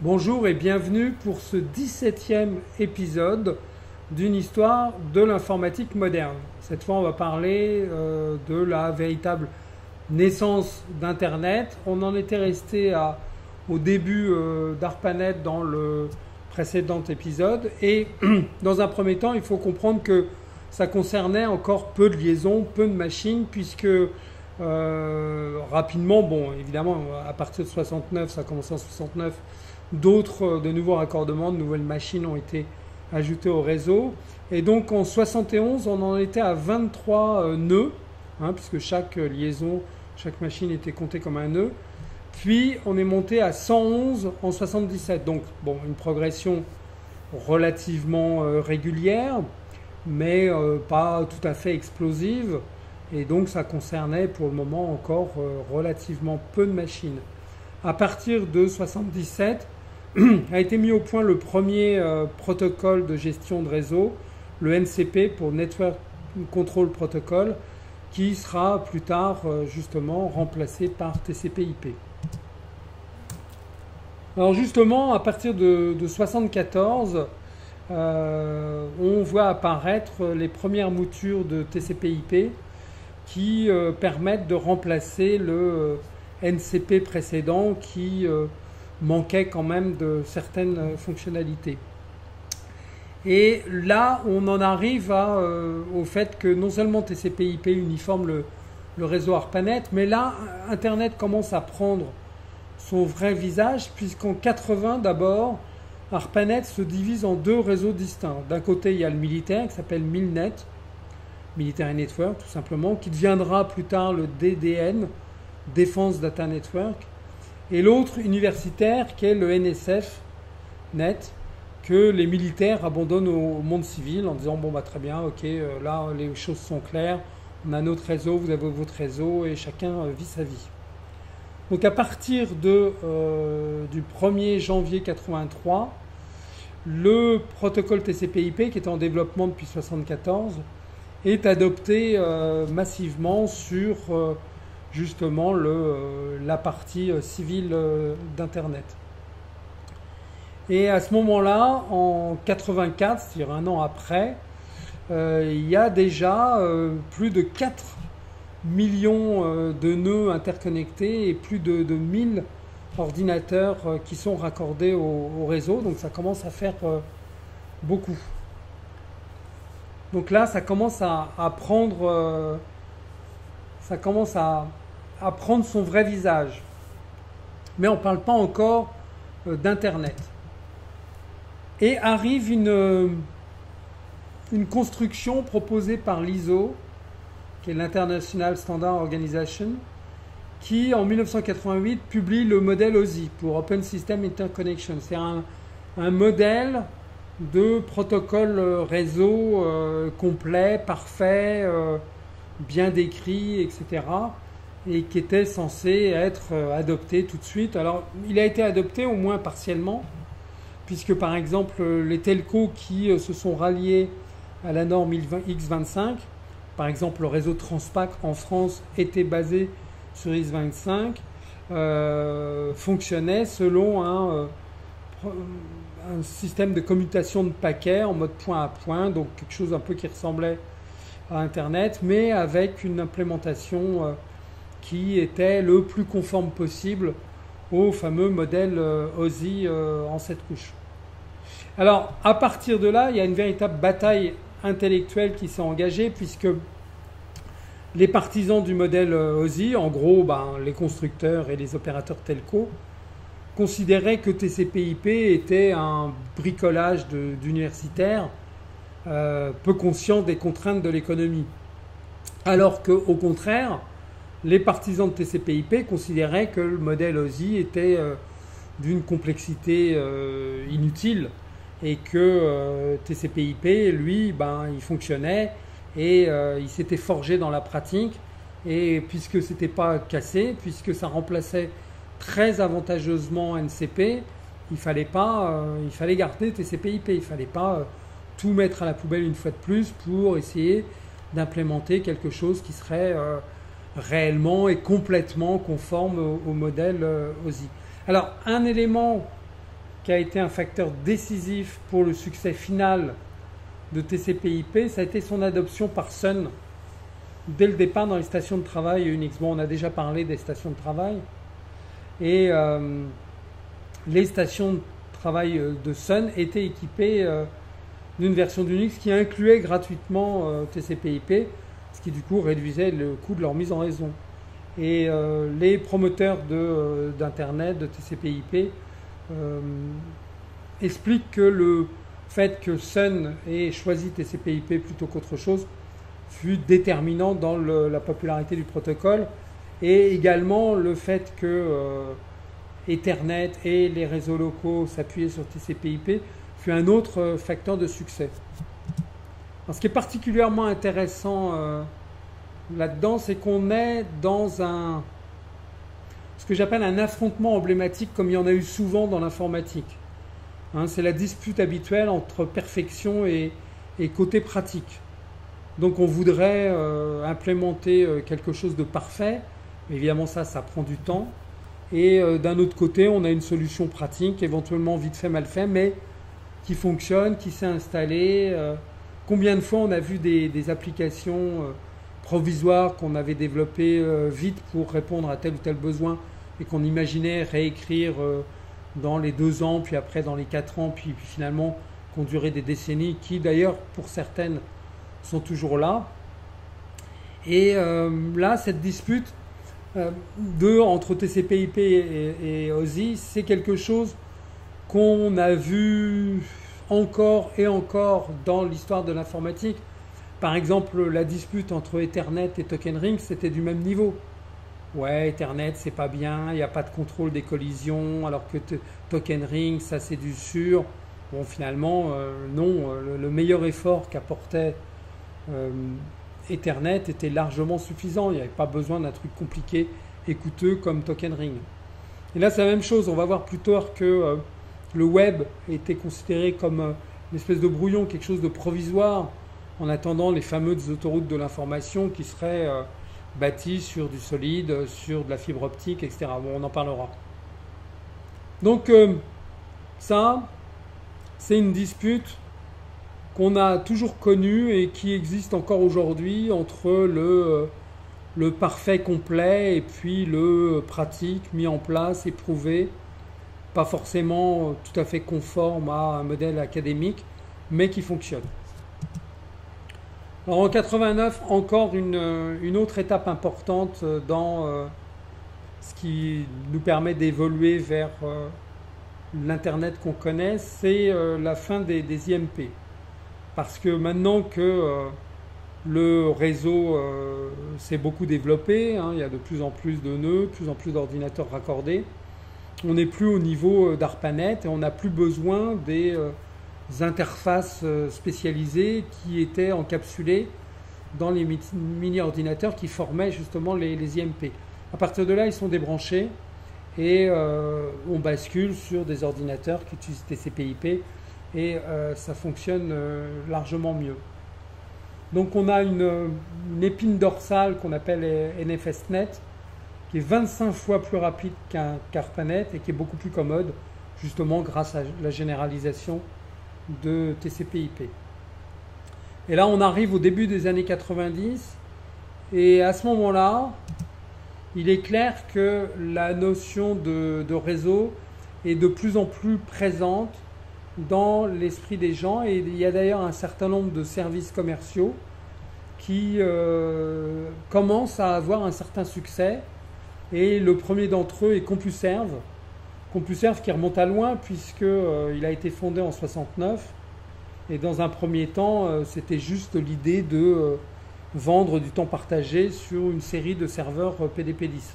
Bonjour et bienvenue pour ce 17e épisode d'une histoire de l'informatique moderne. Cette fois, on va parler de la véritable naissance d'Internet. On en était resté au début d'ARPANET dans le précédent épisode. Et dans un premier temps, il faut comprendre que ça concernait encore peu de liaisons, peu de machines, puisque rapidement, bon, évidemment, à partir de 69, ça a commencé en 69, de nouveaux raccordements, de nouvelles machines ont été ajoutées au réseau. Et donc en 71, on en était à 23 nœuds, puisque chaque liaison, chaque machine était comptée comme un nœud. Puis on est monté à 111 en 77. Donc bon, une progression relativement régulière, mais pas tout à fait explosive. Et donc ça concernait pour le moment encore relativement peu de machines. À partir de 77, a été mis au point le premier protocole de gestion de réseau, le NCP pour Network Control Protocol, qui sera plus tard justement remplacé par TCP/IP. Alors justement, à partir de 74, on voit apparaître les premières moutures de TCP/IP qui permettent de remplacer le NCP précédent qui manquait quand même de certaines fonctionnalités. Et là, on en arrive au fait que non seulement TCP/IP uniforme le réseau ARPANET, mais là, Internet commence à prendre son vrai visage, puisqu'en 80 d'abord, ARPANET se divise en deux réseaux distincts. D'un côté, il y a le militaire qui s'appelle Milnet, Military Network tout simplement, qui deviendra plus tard le DDN, Defense Data Network, et l'autre universitaire qui est le NSF Net, que les militaires abandonnent au monde civil en disant bon bah très bien, ok, là les choses sont claires, on a notre réseau, vous avez votre réseau et chacun vit sa vie. Donc à partir du 1er janvier 83, le protocole TCP/IP qui est en développement depuis 1974 est adopté massivement sur justement la partie civile d'Internet. Et à ce moment-là, en 84, c'est-à-dire un an après, il y a déjà plus de 4 millions de nœuds interconnectés et plus de 1000 ordinateurs qui sont raccordés au réseau. Donc ça commence à faire beaucoup. Donc là, ça commence à prendre... ça commence à prendre son vrai visage. Mais on ne parle pas encore d'Internet. Et arrive une construction proposée par l'ISO, qui est l'International Standard Organization, qui en 1988 publie le modèle OSI pour Open System Interconnection. C'est un modèle de protocole réseau complet, parfait, bien décrit, etc. et qui était censé être adopté tout de suite. Alors, il a été adopté au moins partiellement, puisque par exemple, les telcos qui se sont ralliés à la norme X25, par exemple le réseau Transpac en France était basé sur X25, fonctionnait selon un système de commutation de paquets en mode point à point, donc quelque chose un peu qui ressemblait à Internet, mais avec une implémentation qui était le plus conforme possible au fameux modèle OSI en 7 couches. Alors, à partir de là, il y a une véritable bataille intellectuelle qui s'est engagée, puisque les partisans du modèle OSI, en gros les constructeurs et les opérateurs telco, considéraient que TCP/IP était un bricolage d'universitaires peu conscient des contraintes de l'économie. Alors qu'au contraire, les partisans de TCP/IP considéraient que le modèle OSI était d'une complexité inutile et que TCP/IP, lui, il fonctionnait et il s'était forgé dans la pratique. Et puisque ce n'était pas cassé, puisque ça remplaçait très avantageusement NCP, il fallait garder TCP/IP. Il ne fallait pas tout mettre à la poubelle une fois de plus pour essayer d'implémenter quelque chose qui serait réellement et complètement conforme au modèle OSI. Alors, un élément qui a été un facteur décisif pour le succès final de TCP/IP, ça a été son adoption par Sun dès le départ dans les stations de travail Unix. Bon, on a déjà parlé des stations de travail. Et les stations de travail de Sun étaient équipées d'une version d'Unix qui incluait gratuitement TCP/IP, ce qui du coup réduisait le coût de leur mise en réseau. Et les promoteurs d'Internet, de TCP/IP, expliquent que le fait que Sun ait choisi TCP/IP plutôt qu'autre chose fut déterminant dans la popularité du protocole, et également le fait que Ethernet et les réseaux locaux s'appuyaient sur TCP/IP fut un autre facteur de succès. Alors, ce qui est particulièrement intéressant là-dedans, c'est qu'on est dans ce que j'appelle un affrontement emblématique, comme il y en a eu souvent dans l'informatique. Hein, c'est la dispute habituelle entre perfection et côté pratique. Donc on voudrait implémenter quelque chose de parfait, mais évidemment ça prend du temps. Et d'un autre côté, on a une solution pratique, éventuellement vite fait, mal fait, mais qui fonctionne, qui s'est installée. Combien de fois on a vu des applications provisoires qu'on avait développées vite pour répondre à tel ou tel besoin et qu'on imaginait réécrire dans les 2 ans, puis après dans les 4 ans, puis finalement qui ont duré des décennies, qui d'ailleurs pour certaines sont toujours là. Et là, cette dispute entre TCP/IP et OSI, c'est quelque chose qu'on a vu encore et encore dans l'histoire de l'informatique. Par exemple, la dispute entre Ethernet et Token Ring, c'était du même niveau. Ouais, Ethernet, c'est pas bien, il n'y a pas de contrôle des collisions, alors que Token Ring, ça c'est du sûr. Bon, finalement, non, le meilleur effort qu'apportait Ethernet était largement suffisant. Il n'y avait pas besoin d'un truc compliqué et coûteux comme Token Ring. Et là, c'est la même chose. On va voir plus tard que le web était considéré comme une espèce de brouillon, quelque chose de provisoire, en attendant les fameuses autoroutes de l'information qui seraient bâties sur du solide, sur de la fibre optique, etc. Bon, on en parlera. Donc, ça, c'est une dispute qu'on a toujours connue et qui existe encore aujourd'hui entre le parfait complet et puis le pratique, mis en place, éprouvé, pas forcément tout à fait conforme à un modèle académique, mais qui fonctionne. Alors en 89, encore une autre étape importante dans ce qui nous permet d'évoluer vers l'Internet qu'on connaît, c'est la fin des IMP. Parce que maintenant que le réseau s'est beaucoup développé, hein, il y a de plus en plus de nœuds, de plus en plus d'ordinateurs raccordés, on n'est plus au niveau d'ARPANET et on n'a plus besoin des interfaces spécialisées qui étaient encapsulées dans les mini-ordinateurs qui formaient justement les IMP. À partir de là, ils sont débranchés et on bascule sur des ordinateurs qui utilisent TCP/IP et ça fonctionne largement mieux. Donc on a une épine dorsale qu'on appelle NFSnet, qui est 25 fois plus rapide qu'ARPANET et qui est beaucoup plus commode, justement grâce à la généralisation de TCP/IP. Et là, on arrive au début des années 90, et à ce moment-là, il est clair que la notion de réseau est de plus en plus présente dans l'esprit des gens, et il y a d'ailleurs un certain nombre de services commerciaux qui commencent à avoir un certain succès, et le premier d'entre eux est CompuServe. CompuServe qui remonte à loin puisqu'il a été fondé en 69, et dans un premier temps c'était juste l'idée de vendre du temps partagé sur une série de serveurs PDP-10.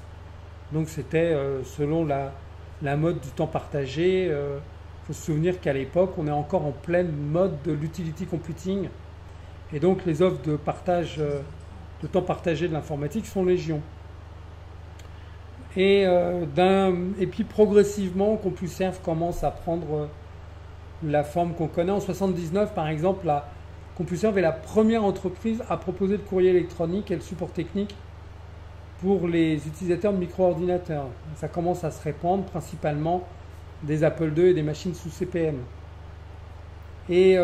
Donc c'était selon la mode du temps partagé. Il faut se souvenir qu'à l'époque on est encore en pleine mode de l'utility computing, et donc les offres de partage de temps partagé de l'informatique sont légion. Et puis progressivement, CompuServe commence à prendre la forme qu'on connaît. En 1979, par exemple, CompuServe est la première entreprise à proposer le courrier électronique et le support technique pour les utilisateurs de micro-ordinateurs. Ça commence à se répandre principalement des Apple II et des machines sous CP/M. Et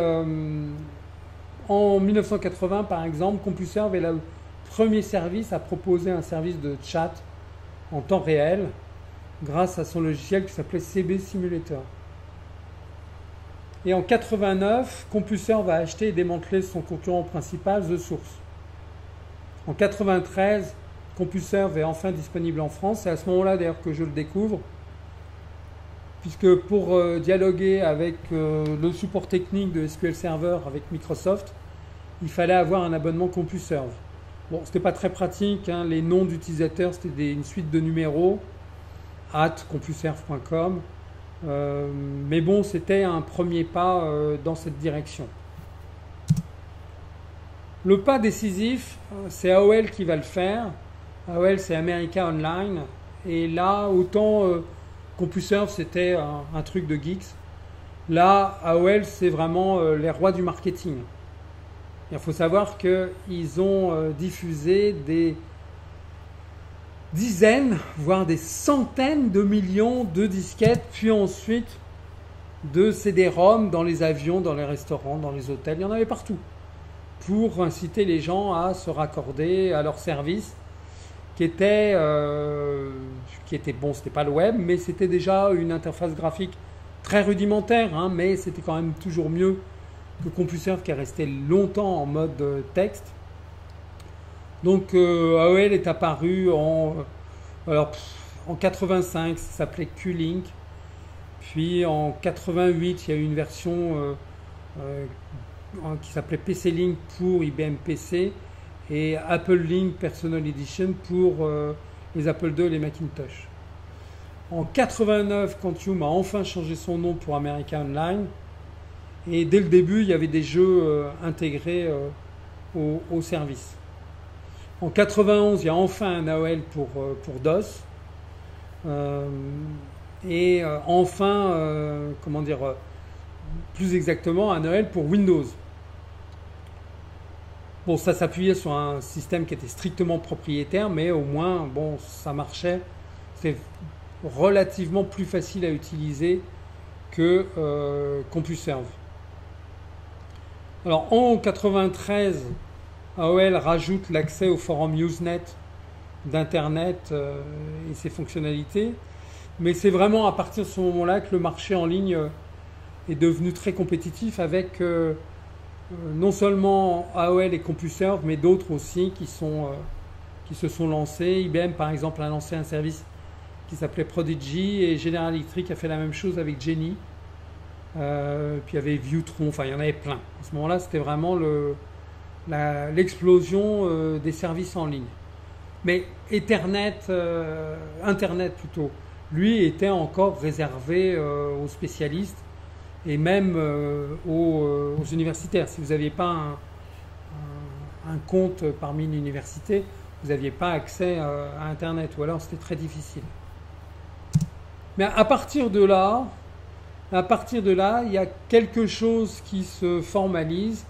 en 1980, par exemple, CompuServe est le premier service à proposer un service de chat en temps réel grâce à son logiciel qui s'appelait CB Simulator. Et en 89, CompuServe va acheter et démanteler son concurrent principal, The Source. En 93, CompuServe est enfin disponible en France. C'est à ce moment-là d'ailleurs que je le découvre, puisque pour dialoguer avec le support technique de SQL Server avec Microsoft, il fallait avoir un abonnement CompuServe. Bon, c'était pas très pratique, hein. Les noms d'utilisateurs, c'était une suite de numéros, @compuserve.com. Mais bon, c'était un premier pas dans cette direction. Le pas décisif, c'est AOL qui va le faire. AOL, c'est America Online. Et là, autant CompuServe, c'était un truc de geeks. Là, AOL, c'est vraiment les rois du marketing. Il faut savoir qu'ils ont diffusé des dizaines, voire des centaines de millions de disquettes, puis ensuite de CD-ROM dans les avions, dans les restaurants, dans les hôtels. Il y en avait partout, pour inciter les gens à se raccorder à leur service, qui était bon, c'était pas le web, mais c'était déjà une interface graphique très rudimentaire, hein, mais c'était quand même toujours mieux que CompuServe qui est resté longtemps en mode texte. Donc AOL est apparu en 85, ça s'appelait Q-Link. Puis en 88, il y a eu une version qui s'appelait PC-Link pour IBM PC et Apple Link Personal Edition pour les Apple II et les Macintosh. En 89, Quantium a enfin changé son nom pour America Online. Et dès le début, il y avait des jeux intégrés au service. En 91, il y a enfin un AOL pour DOS. Plus exactement, un AOL pour Windows. Bon, ça s'appuyait sur un système qui était strictement propriétaire, mais au moins, bon, ça marchait. C'est relativement plus facile à utiliser que CompuServe. Alors en 93, AOL rajoute l'accès au forum Usenet d'Internet et ses fonctionnalités. Mais c'est vraiment à partir de ce moment-là que le marché en ligne est devenu très compétitif avec non seulement AOL et CompuServe, mais d'autres aussi qui se sont lancés. IBM, par exemple, a lancé un service qui s'appelait Prodigy et General Electric a fait la même chose avec Jenny. Puis il y avait Viewtron, enfin il y en avait plein. À ce moment-là, c'était vraiment l'explosion des services en ligne. Mais Internet plutôt, lui était encore réservé aux spécialistes et même aux universitaires. Si vous n'aviez pas un compte parmi une université, vous n'aviez pas accès à Internet, ou alors c'était très difficile. Mais à partir de là, il y a quelque chose qui se formalise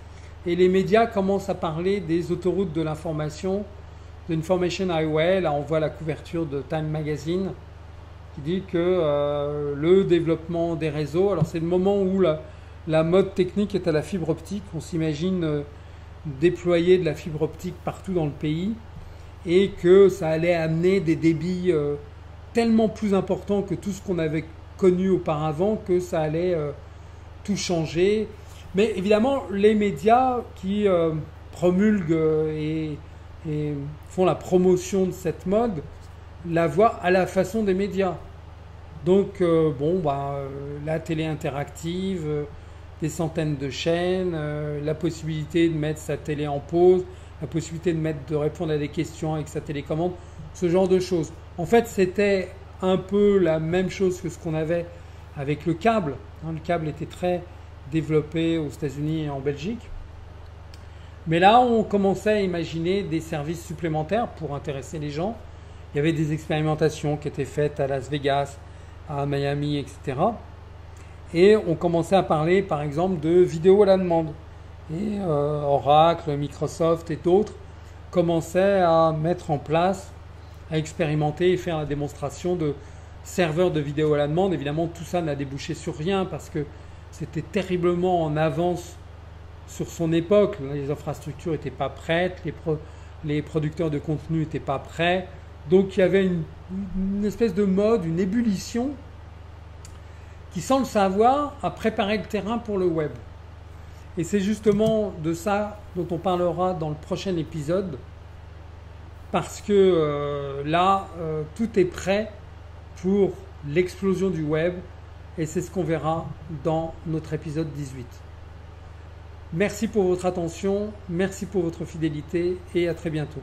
et les médias commencent à parler des autoroutes de l'information, d'Information Highway. Là, on voit la couverture de Time Magazine qui dit que le développement des réseaux, alors c'est le moment où la mode technique est à la fibre optique. On s'imagine déployer de la fibre optique partout dans le pays et que ça allait amener des débits tellement plus importants que tout ce qu'on avait connu auparavant, que ça allait tout changer. Mais évidemment, les médias qui promulguent et font la promotion de cette mode la voient à la façon des médias. Donc, la télé interactive, des centaines de chaînes, la possibilité de mettre sa télé en pause, la possibilité de répondre à des questions avec sa télécommande, ce genre de choses. En fait, c'était un peu la même chose que ce qu'on avait avec le câble. Le câble était très développé aux États-Unis et en Belgique. Mais là, on commençait à imaginer des services supplémentaires pour intéresser les gens. Il y avait des expérimentations qui étaient faites à Las Vegas, à Miami, etc. Et on commençait à parler, par exemple, de vidéo à la demande. Et Oracle, Microsoft et d'autres commençaient à mettre en place, à expérimenter et faire la démonstration de serveurs de vidéo à la demande. Évidemment, tout ça n'a débouché sur rien parce que c'était terriblement en avance sur son époque. Les infrastructures n'étaient pas prêtes, les producteurs de contenu n'étaient pas prêts. Donc il y avait une espèce de mode, une ébullition qui, sans le savoir, a préparé le terrain pour le web. Et c'est justement de ça dont on parlera dans le prochain épisode, parce que là, tout est prêt pour l'explosion du web, et c'est ce qu'on verra dans notre épisode 18. Merci pour votre attention, merci pour votre fidélité, et à très bientôt.